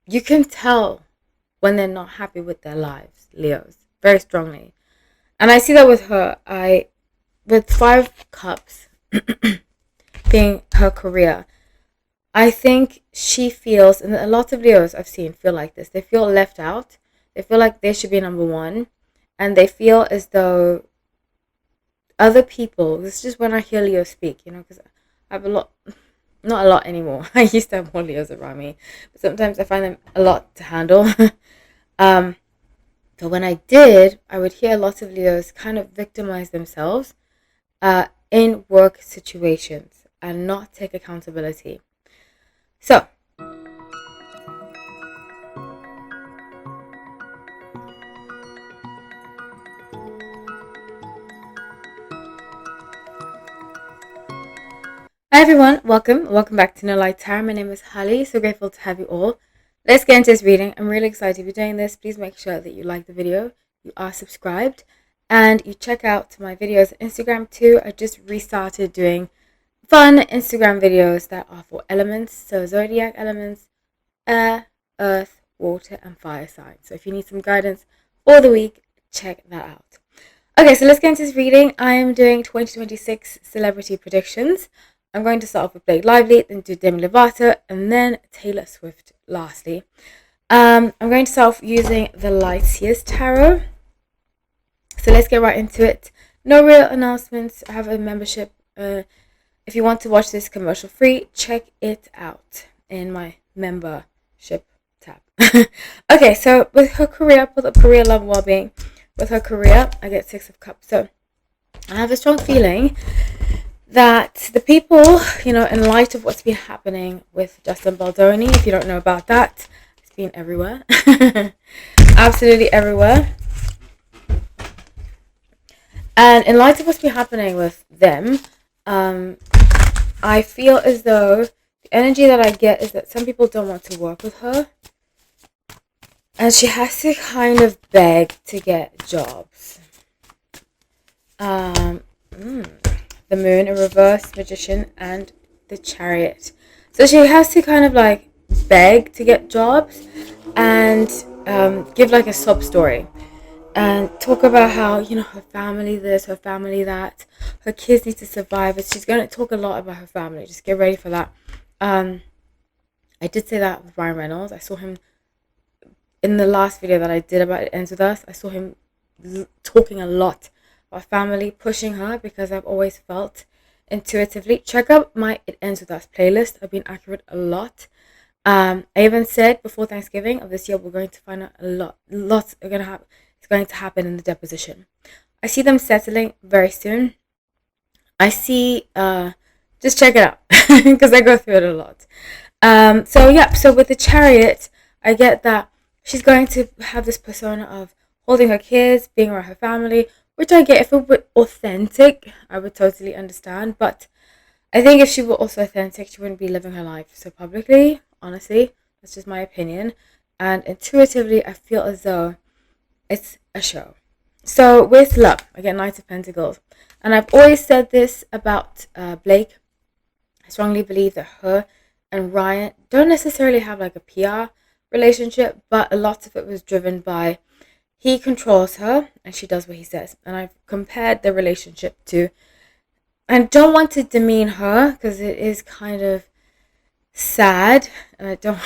you can tell when they're not happy with their lives, Leos, very strongly. And I see that with her. With 5 cups being her career, I think she feels, and a lot of Leos I've seen feel like this. They feel left out. They feel like they should be number one, and they feel as though other people. This is just when I hear Leo speak, because I have a lot, not a lot anymore. I used to have more Leos around me, but sometimes I find them a lot to handle. um, so when I did, I would hear a lot of Leos kind of victimize themselves in work situations and not take accountability. So, hi everyone, welcome back to No Light Tarot. My name is Holly, so grateful to have you all. Let's get into this reading. I'm really excited to be doing this. Please make sure that you like the video, you are subscribed, and you check out my videos on Instagram too. I just restarted doing fun Instagram videos that are for elements, so zodiac elements, air, earth, water, and fire signs. So if you need some guidance for the week, check that out. Okay, so let's get into this reading. I am doing 2026 celebrity predictions. I'm going to start off with Blake Lively, then do Demi Lovato, and then Taylor Swift lastly. I'm going to start off using the Light Years Tarot. So let's get right into it. No real announcements. I have a membership. If you want to watch this commercial free, check it out in my membership tab. Okay, so with her career, put up career, love, well-being. With her career, I get 6 of Cups. So I have a strong feeling that the people, in light of what's been happening with Justin Baldoni, if you don't know about that, it's been everywhere. Absolutely everywhere. And in light of what's been happening with them, I feel as though the energy that I get is that some people don't want to work with her. And she has to kind of beg to get jobs. The Moon, a reverse Magician, and the Chariot. So she has to kind of like beg to get jobs and give like a sob story and talk about how, her family this, her family that, her kids need to survive. But she's going to talk a lot about her family. Just get ready for that. I did say that with Ryan Reynolds. I saw him in the last video that I did about It Ends With Us. I saw him talking a lot about family, pushing her, because I've always felt intuitively. Check out my It Ends With Us playlist. I've been accurate a lot. I even said before Thanksgiving of this year, we're going to find out lots are going to happen. It's going to happen in the deposition. I see them settling very soon. I see, just check it out because I go through it a lot. So with the Chariot, I get that she's going to have this persona of holding her kids, being around her family, which I get. If it were authentic, I would totally understand. But I think if she were also authentic, she wouldn't be living her life so publicly. Honestly, that's just my opinion. And intuitively, I feel as though it's a show. So with love, I get Knight of Pentacles. And I've always said this about Blake. I strongly believe that her and Ryan don't necessarily have like a PR relationship, but a lot of it was driven by he controls her and she does what he says. And I've compared the relationship to, and don't want to demean her because it is kind of sad, and I don't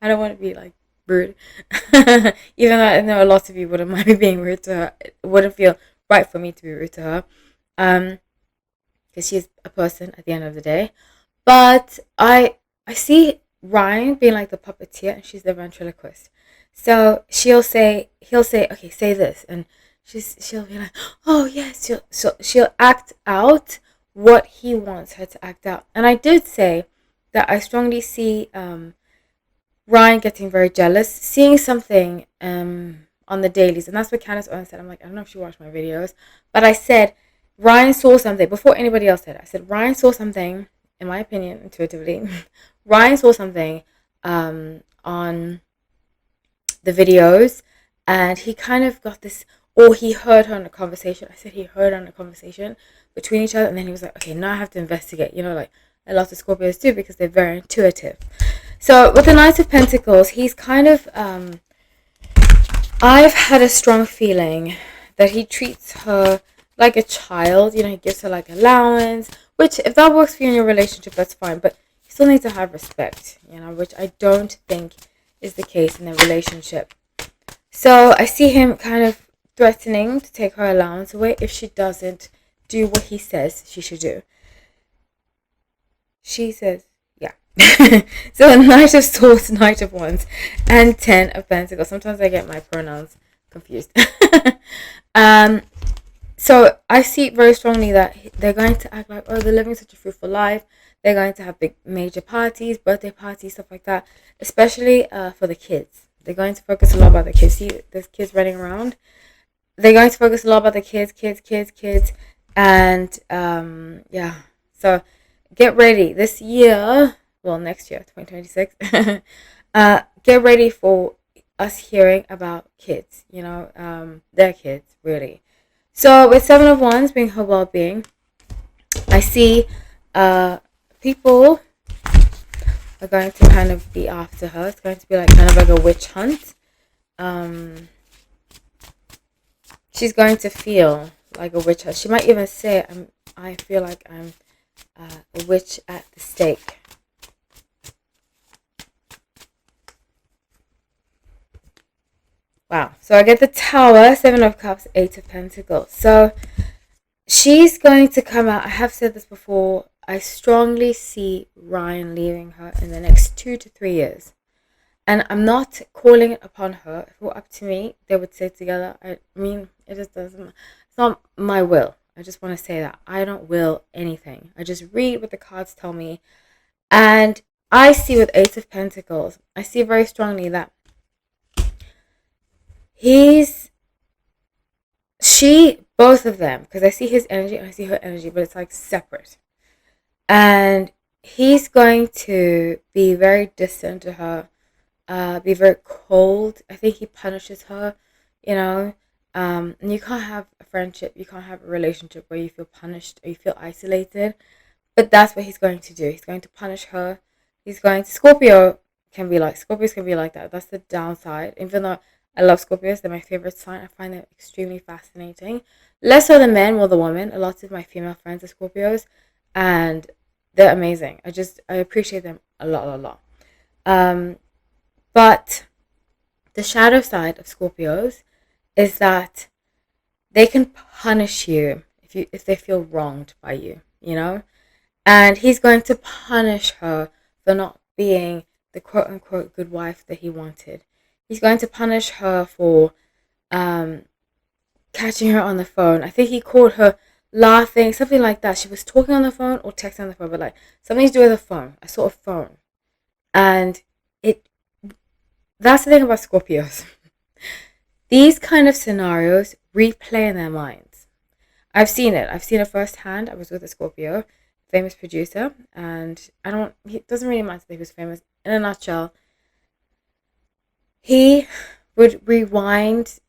want to be like rude. Even though I know a lot of you wouldn't mind me being rude to her, it wouldn't feel right for me to be rude to her, because she's a person at the end of the day. But I see Ryan being like the puppeteer and she's the ventriloquist. So he'll say, okay, say this, and she'll be like, oh yes, she'll act out what he wants her to act out. And I did say that I strongly see Ryan getting very jealous, seeing something on the dailies, and that's what Candace Owens said. I'm like, I don't know if she watched my videos, but I said Ryan saw something before anybody else said it. I said Ryan saw something, in my opinion, intuitively. Ryan saw something on the videos, and he kind of got this, or he heard her in a conversation. I said he heard her in a conversation between each other, and then he was like, okay, now I have to investigate. Like a lot of Scorpios do, because they're very intuitive. So with the Knight of Pentacles, he's kind of, I've had a strong feeling that he treats her like a child. You know, he gives her like allowance, which if that works for you in your relationship, that's fine. But you still need to have respect, you know, which I don't think is the case in their relationship. So I see him kind of threatening to take her allowance away if she doesn't do what he says she should do. She says, yeah. So Knight of Swords, Knight of Wands, and 10 of Pentacles. Sometimes I get my pronouns confused. So I see very strongly that they're going to act like, oh, they're living such a fruitful life. They're going to have big major parties, birthday parties, stuff like that. Especially for the kids. They're going to focus a lot about the kids. See, there's kids running around. They're going to focus a lot about the kids. And yeah. So get ready this year. Well, next year, 2026. Get ready for us hearing about kids. You know, their kids, really. So with 7 of Wands being her well-being, I see people are going to kind of be after her. It's going to be like kind of like a witch hunt. She's going to feel like a witch hunt. She might even say, I feel like I'm a witch at the stake. Wow. So I get the Tower, 7 of Cups, 8 of Pentacles. So she's going to come out. I have said this before. I strongly see Ryan leaving her in the next 2 to 3 years. And I'm not calling it upon her. If it were up to me, they would stay together. I mean, it just doesn't. It's not my will. I just want to say that. I don't will anything. I just read what the cards tell me. And I see with 8 of Pentacles, I see very strongly that both of them, because I see his energy and I see her energy, but it's like separate. And he's going to be very distant to her, be very cold. I think he punishes her, you know. And you can't have a friendship, you can't have a relationship where you feel punished or you feel isolated. But that's what he's going to do. He's going to punish her. Scorpios can be like that. That's the downside. Even though I love Scorpios, they're my favorite sign. I find them extremely fascinating. Less so the men, more the women. A lot of my female friends are Scorpios, and they're amazing. I appreciate them a lot. But the shadow side of Scorpios is that they can punish you if they feel wronged by you, you know? And he's going to punish her for not being the quote unquote good wife that he wanted. He's going to punish her for catching her on the phone. I think he caught her laughing, something like that. She was talking on the phone or texting on the phone, but like something to do with a phone. I saw a phone. And that's the thing about Scorpios. These kind of scenarios replay in their minds. I've seen it firsthand. I was with a Scorpio, famous producer, and it doesn't really matter that he was famous. In a nutshell, he would rewind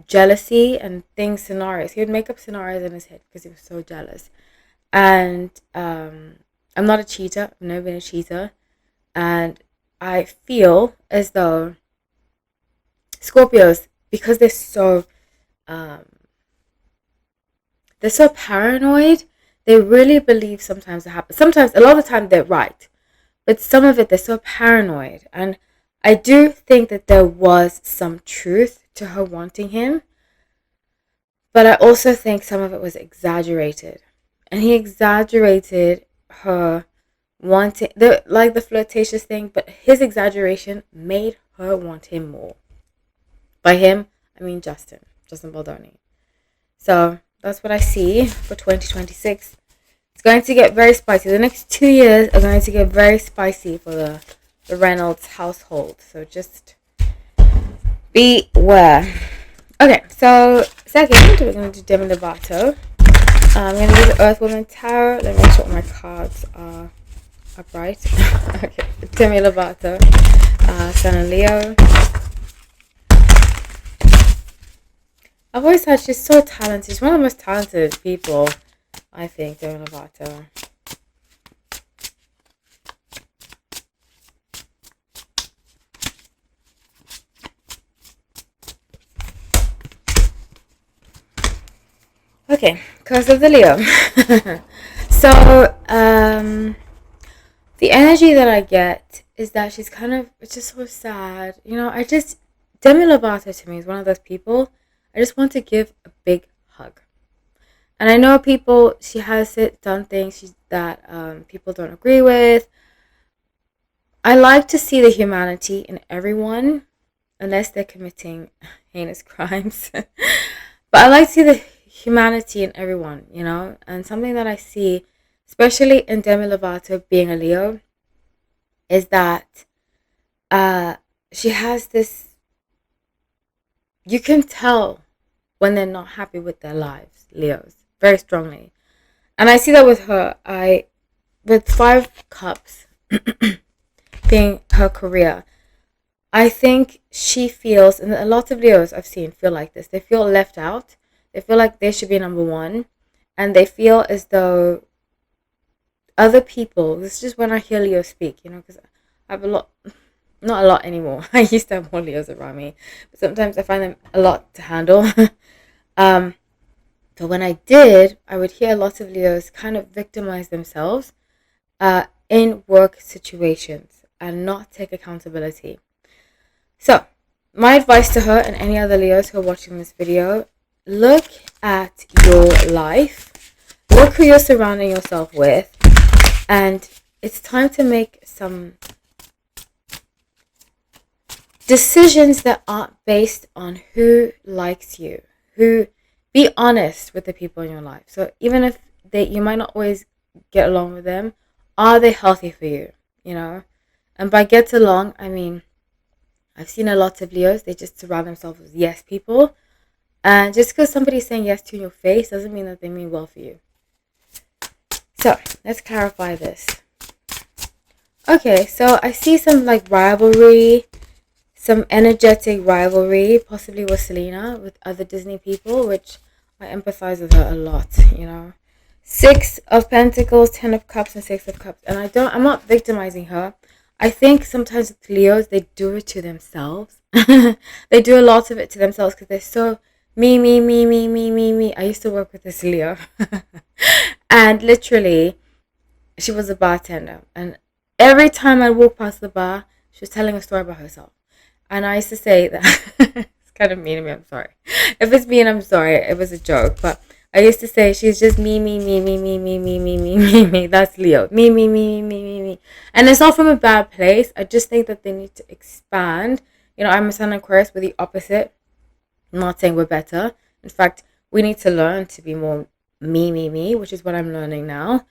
jealousy and scenarios. He would make up scenarios in his head because he was so jealous. And I'm not a cheater. I've never been a cheater. And I feel as though Scorpios, because they're so paranoid, they really believe sometimes it happens. Sometimes, a lot of the time, they're right. But some of it, they're so paranoid. And I do think that there was some truth to her wanting him. But I also think some of it was exaggerated. And he exaggerated her wanting, the flirtatious thing, but his exaggeration made her want him more. By him, I mean Justin Baldoni. So that's what I see for 2026. It's going to get very spicy. The next 2 years are going to get very spicy for the Reynolds household. So just beware. Okay, so second, we're going to do Demi Lovato. I'm going to do the Earth Woman Tarot. Let me make sure my cards are upright. Okay, Demi Lovato, Sun and Leo. I've always heard she's so talented. She's one of the most talented people, I think, Demi Lovato. Okay, because of the Leo. So, the energy that I get is that she's kind of, it's just so sad. You know, Demi Lovato to me is one of those people I just want to give a big hug. And I know she has done things that people don't agree with. I like to see the humanity in everyone, unless they're committing heinous crimes. But I like to see the humanity in everyone, you know? And something that I see, especially in Demi Lovato being a Leo, is that she has this, you can tell when they're not happy with their lives, Leos, very strongly. And I see that with her. With 5 cups being her career, I think she feels, and a lot of Leos I've seen feel like this, they feel left out. They feel like they should be number one. And they feel as though other people, this is just when I hear Leo speak, you know, because I have a lot, not a lot anymore. I used to have more Leos around me, but sometimes I find them a lot to handle. But when I did, I would hear a lot of Leos kind of victimize themselves in work situations and not take accountability. So, my advice to her and any other Leos who are watching this video, look at your life, look who you're surrounding yourself with, and it's time to make some decisions that aren't based on who likes you, be honest with the people in your life. So even if you might not always get along with them, are they healthy for you, you know? And by get along, I mean, I've seen a lot of Leos, they just surround themselves with yes people. And just because somebody's saying yes to you in your face doesn't mean that they mean well for you. So, let's clarify this. Okay, so I see some like rivalry, some energetic rivalry, possibly with Selena, with other Disney people, which I empathize with her a lot, you know. 6 of Pentacles, 10 of Cups, and 6 of Cups. And I'm not victimizing her. I think sometimes with Leos, they do it to themselves. They do a lot of it to themselves because they're so me. I used to work with this Leo. And literally, she was a bartender. And every time I walk past the bar, she was telling a story about herself. And I used to say that, it's kind of mean of me, I'm sorry. If it's mean, I'm sorry. It was a joke. But I used to say she's just me. That's Leo. Me. And it's not from a bad place. I just think that they need to expand. You know, I'm a Sun Aquarius, we're the opposite. I'm not saying we're better. In fact, we need to learn to be more me, which is what I'm learning now.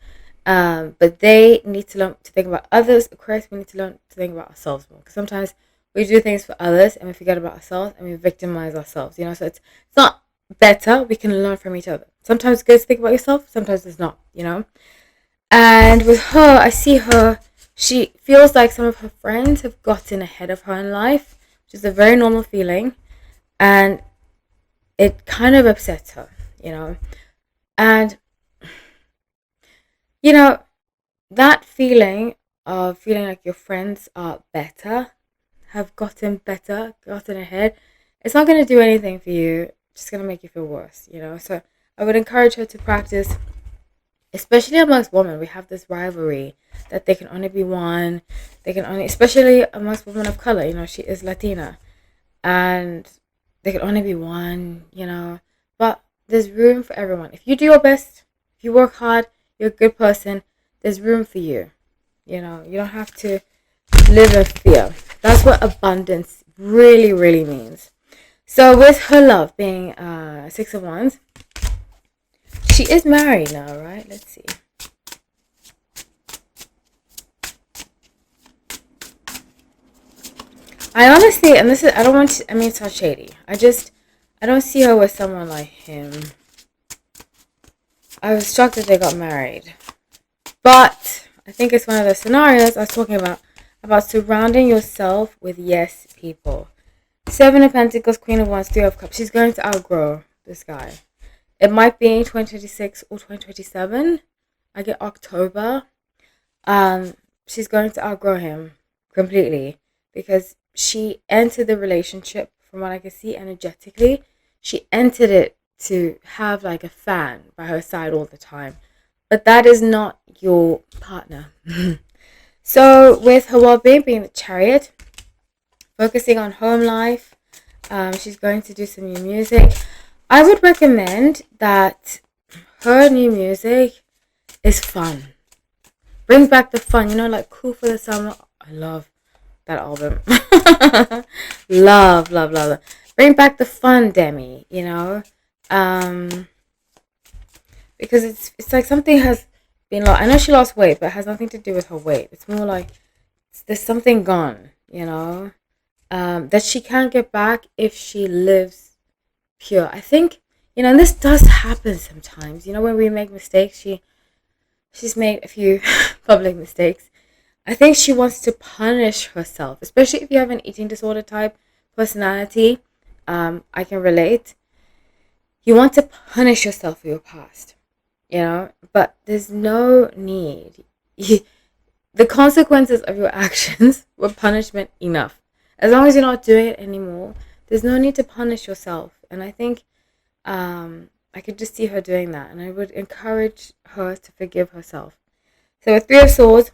But they need to learn to think about others. Aquarius, we need to learn to think about ourselves more. Because sometimes we do things for others and we forget about ourselves and we victimize ourselves. You know, so it's not better. We can learn from each other. Sometimes it's good to think about yourself. Sometimes it's not. You know. And with her, I see her. She feels like some of her friends have gotten ahead of her in life, which is a very normal feeling, and it kind of upsets her. You know, and you know that feeling of feeling like your friends are better, have gotten better, gotten ahead, it's not going to do anything for you. It's just going to make you feel worse, you know. So I would encourage her to practice, especially amongst women. We have this rivalry that they can only be one. They can only, especially amongst women of color, you know, she is Latina. And they can only be one, you know. But there's room for everyone. If you do your best, if you work hard, you're a good person, there's room for you. You know, you don't have to live in fear. That's what abundance really, really means. So with her love being 6 of Wands, she is married now, right? Let's see. I honestly, and this is, I don't want to, I mean, it's not shady. I don't see her with someone like him. I was shocked that they got married. But I think it's one of the scenarios I was talking about surrounding yourself with yes people. 7 of Pentacles, Queen of Wands, 3 of Cups. She's going to outgrow this guy. It might be 2026 or 2027. I get October. She's going to outgrow him completely because she entered the relationship, from what I can see energetically, she entered it to have like a fan by her side all the time, but that is not your partner. So with her well-being being the Chariot, focusing on home life, she's going to do some new music. I would recommend that her new music is fun. Brings back the fun, like Cool for the Summer. I love that album. love. Bring back the fun, Demi, Um, because it's like something has been lost. I know she lost weight, but it has nothing to do with her weight. It's more like there's something gone, that she can't get back if she lives pure. I think, and this does happen sometimes. When we make mistakes, she's made a few public mistakes. I think she wants to punish herself, especially if you have an eating disorder type personality. I can relate. You want to punish yourself for your past, but there's no need. The consequences of your actions were punishment enough. As long as you're not doing it anymore, there's no need to punish yourself. And I think I could just see her doing that, and I would encourage her to forgive herself. So with Three of Swords,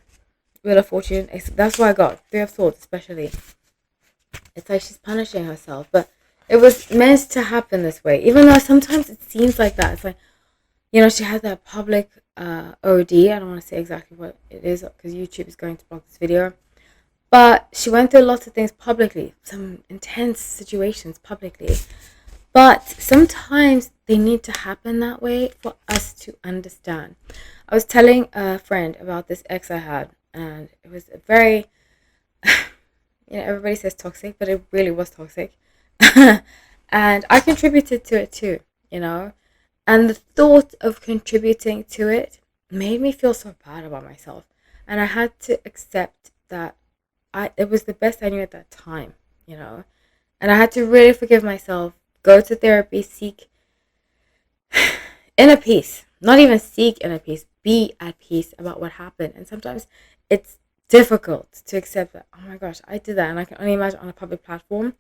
Wheel of Fortune, that's what I got. Three of Swords especially. It's like she's punishing herself, but it was meant to happen this way. Even though sometimes it seems like that. It's like, she had that public OD. I don't want to say exactly what it is because YouTube is going to block this video. But she went through lots of things publicly, some intense situations publicly. But sometimes they need to happen that way for us to understand. I was telling a friend about this ex I had, and it was a very, everybody says toxic, but it really was toxic. And I contributed to it too, and the thought of contributing to it made me feel so bad about myself. And I had to accept that it was the best I knew at that time, and I had to really forgive myself, go to therapy, seek inner peace, not even seek inner peace, be at peace about what happened. And sometimes it's difficult to accept that, oh my gosh, I did that, and I can only imagine on a public platform.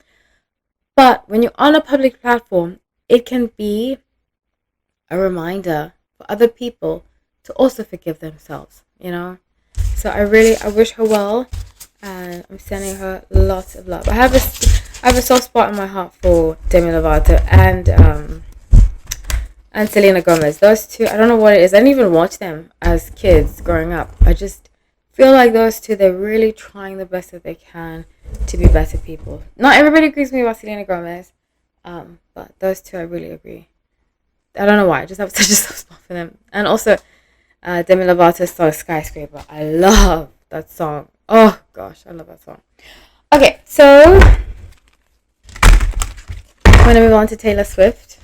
But when you're on a public platform, it can be a reminder for other people to also forgive themselves, So I wish her well, and I'm sending her lots of love. I have a soft spot in my heart for Demi Lovato and Selena Gomez. Those two, I don't know what it is. I didn't even watch them as kids growing up. I just feel like those two, they're really trying the best that they can to be better people. Not everybody agrees with me about Selena Gomez, but those two I really agree. I don't know why, I just have such a soft spot for them. And also Demi Lovato's song Skyscraper. I love that song. Oh gosh, I love that song. Okay, so I'm going to move on to Taylor Swift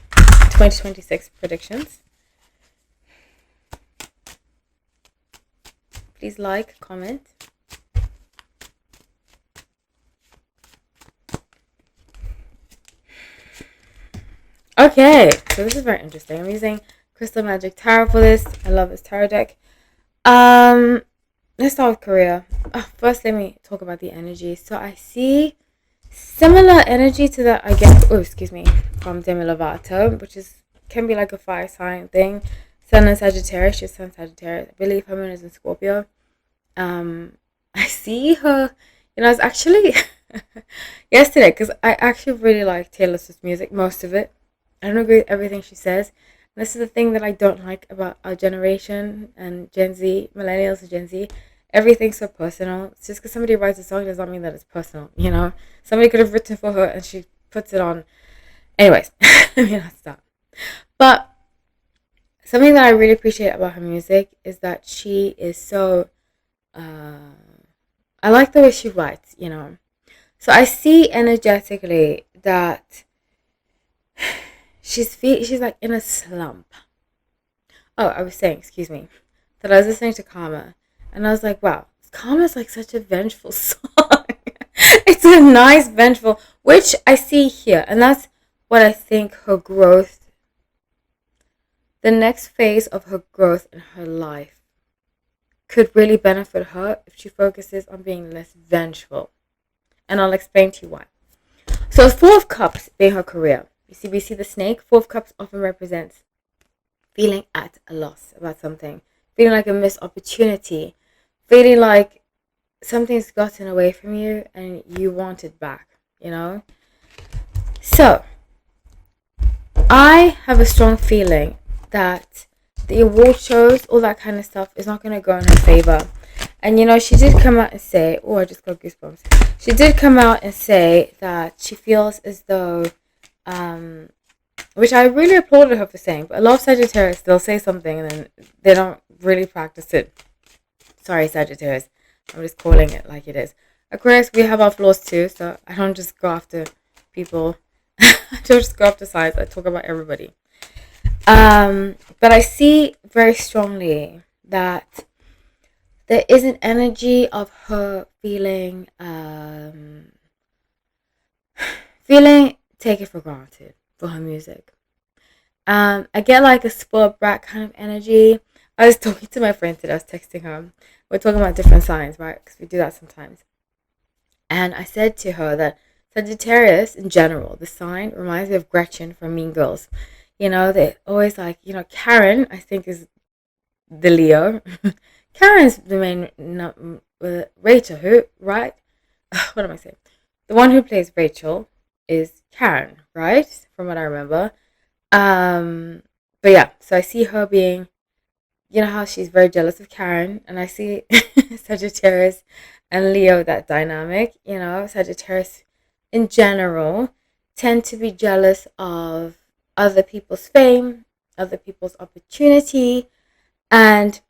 2026 predictions. Please like, comment. Okay, so this is very interesting. I'm using Crystal Magic Tarot for this. I love this tarot deck. Let's start with Korea. First, let me talk about the energy. So I see similar energy to that I get, from Demi Lovato, which can be like a fire sign thing. Sun and Sagittarius, she's Sun Sagittarius. I believe her moon is in Scorpio. I see her, it's actually yesterday, because I actually really like Taylor Swift's music, most of it. I don't agree with everything she says. And this is the thing that I don't like about our generation and Gen Z, millennials and Gen Z. Everything's so personal. It's just because somebody writes a song does not mean that it's personal, Somebody could have written for her and she puts it on. Anyways, that's that. But something that I really appreciate about her music is that she is so, I like the way she writes, So I see energetically that she's like in a slump. Oh, I was saying, that I was listening to Karma, and I was like, wow, Karma's like such a vengeful song. It's a nice vengeful, which I see here, and that's what I think her growth, the next phase of her growth in her life, could really benefit her if she focuses on being less vengeful. And I'll explain to you why. So Four of Cups being her career, we see the snake. Four of Cups often represents feeling at a loss about something, feeling like a missed opportunity, feeling like something's gotten away from you and you want it back, you know? So, I have a strong feeling that the award shows, all that kind of stuff, is not going to go in her favor. And you know, she did come out and say, oh, I just got goosebumps. She did come out and say that she feels as though, which I really applauded her for saying, but a lot of Sagittarius, they'll say something and then they don't really practice it. Sorry, Sagittarius. I'm just calling it like it is. Aquarius, we have our flaws too, so I don't just go after people. I don't just go after signs. I talk about everybody. But I see very strongly that there is an energy of her feeling taken for granted for her music. I get like a spoiled brat kind of energy. I was talking to my friend today. I was texting her. We're talking about different signs, right? Because we do that sometimes. And I said to her that Sagittarius in general, the sign reminds me of Gretchen from Mean Girls. You know, they always like, you know, Karen, I think, is the Leo. Karen's the main, not Rachel, who, right? What am I saying? The one who plays Rachel is Karen, right? From what I remember. But yeah, so I see her being, you know how she's very jealous of Karen, and I see Sagittarius and Leo, that dynamic. You know, Sagittarius in general tend to be jealous of other people's fame, other people's opportunity, and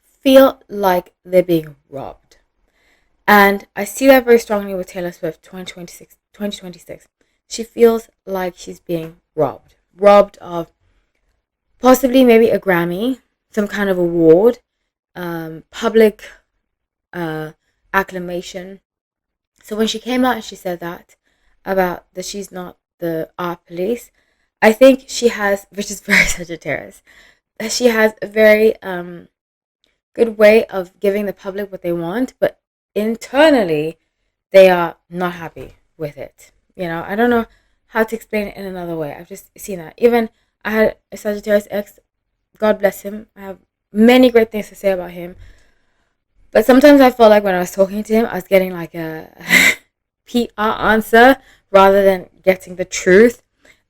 feel like they're being robbed. And I see that very strongly with Taylor Swift 2026. She feels like she's being robbed of possibly maybe a Grammy, some kind of award, public acclamation. So when she came out and she said that about that she's not the art police, I think she has, which is very Sagittarius, that she has a very good way of giving the public what they want, but internally they are not happy with it. You know, I don't know how to explain it in another way. I've just seen that. Even I had a Sagittarius ex, God bless him. I have many great things to say about him. But sometimes I felt like when I was talking to him, I was getting like a PR answer rather than getting the truth.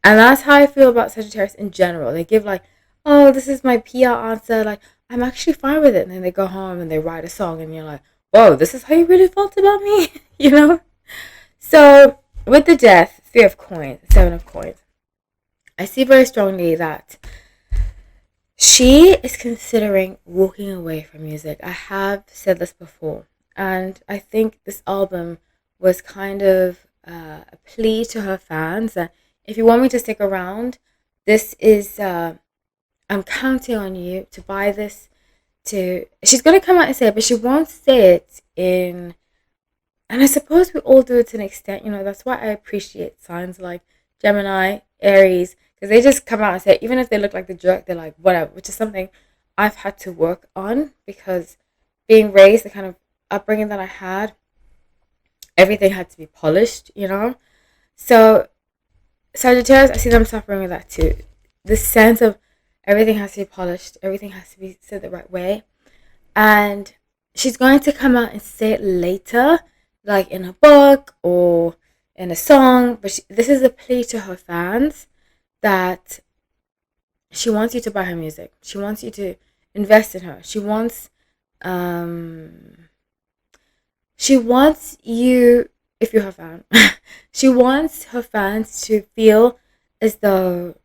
And that's how I feel about Sagittarius in general. They give like, oh, this is my PR answer. Like, I'm actually fine with it. And then they go home and they write a song and you're like, whoa, this is how you really felt about me? You know? So with the death, 3 of coins, 7 of coins, I see very strongly that she is considering walking away from music. I have said this before. And I think this album was kind of a plea to her fans that if you want me to stick around, this is, I'm counting on you to buy this. She's going to come out and say it, but she won't say it in, and I suppose we all do it to an extent, you know, that's why I appreciate signs like Gemini, Aries, because they just come out and say it. Even if they look like the jerk, they're like, whatever, which is something I've had to work on because being raised, the kind of upbringing that I had, everything had to be polished, you know? So Sagittarius, I see them suffering with that too. This sense of everything has to be polished, everything has to be said the right way. And she's going to come out and say it later, like in a book or in a song. But this is a plea to her fans that she wants you to buy her music. She wants you to invest in her. She wants you, if you're her fan, she wants her fans to feel as though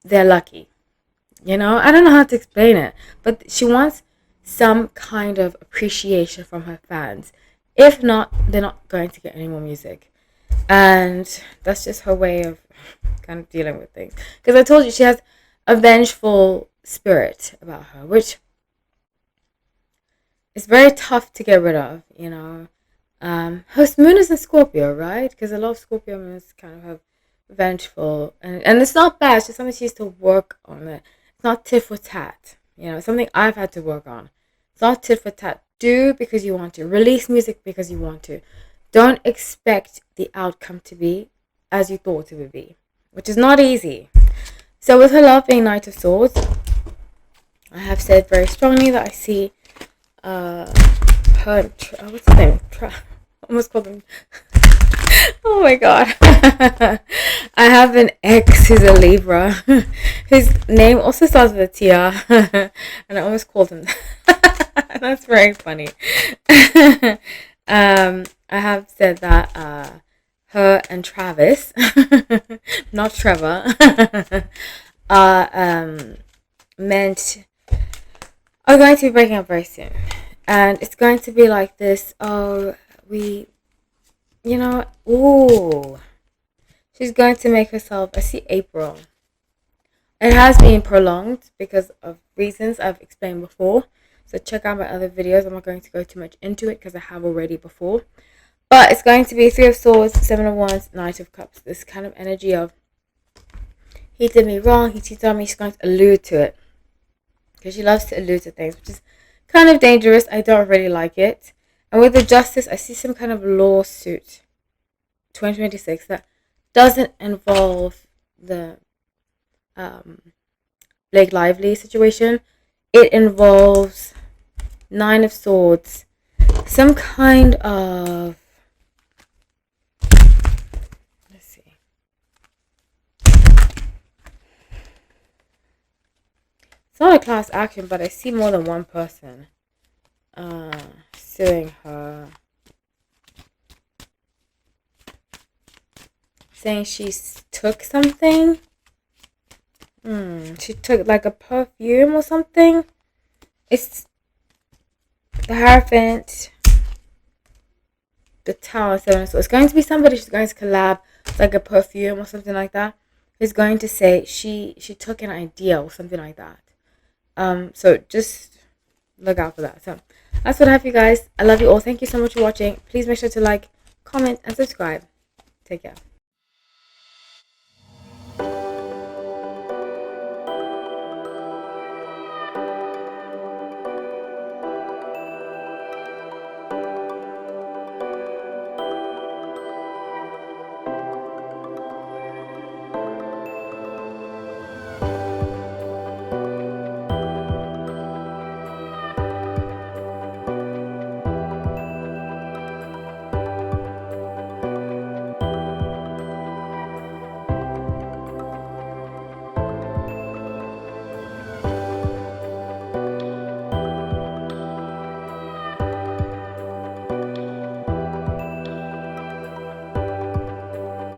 they're lucky. You know, I don't know how to explain it, but she wants some kind of appreciation from her fans. If not, they're not going to get any more music. And that's just her way of kind of dealing with things. Because I told you she has a vengeful spirit about her, which is very tough to get rid of, you know. Her moon is in Scorpio, right? Because a lot of Scorpio moons kind of have vengeful. And it's not bad, it's just something she needs to work on. It. It's not tit for tat, you know, something I've had to work on. It's not tit for tat. Do because you want to. Release music because you want to. Don't expect the outcome to be as you thought it would be, which is not easy. So with her love being Knight of Swords, I have said very strongly that I see her, what's his name? Almost called him. Oh my god. I have an ex who's a Libra. His name also starts with a Tia. And I almost called him that. That's very funny. I have said that her and Travis, not Trevor, are going to be breaking up very soon. And it's going to be like this, she's going to make herself, I see April. It has been prolonged because of reasons I've explained before. So check out my other videos. I'm not going to go too much into it because I have already before. But it's going to be 3 of Swords, 7 of Wands, Knight of Cups. This kind of energy of, he did me wrong, he cheated on me. She's going to allude to it. Because she loves to allude to things, which is kind of dangerous. I don't really like it. And with the Justice, I see some kind of lawsuit 2026 that doesn't involve the Blake Lively situation. It involves 9 of Swords, some kind of, let's see, it's not a class action, but I see more than one person suing her, saying she took something. She took like a perfume or something. It's the Hierophant, the Tower, 7. So it's going to be somebody she's going to collab, like a perfume or something like that. Who's going to say she took an idea or something like that. So just look out for that. So that's what I have for you guys. I love you all. Thank you so much for watching. Please make sure to like, comment, and subscribe. Take care.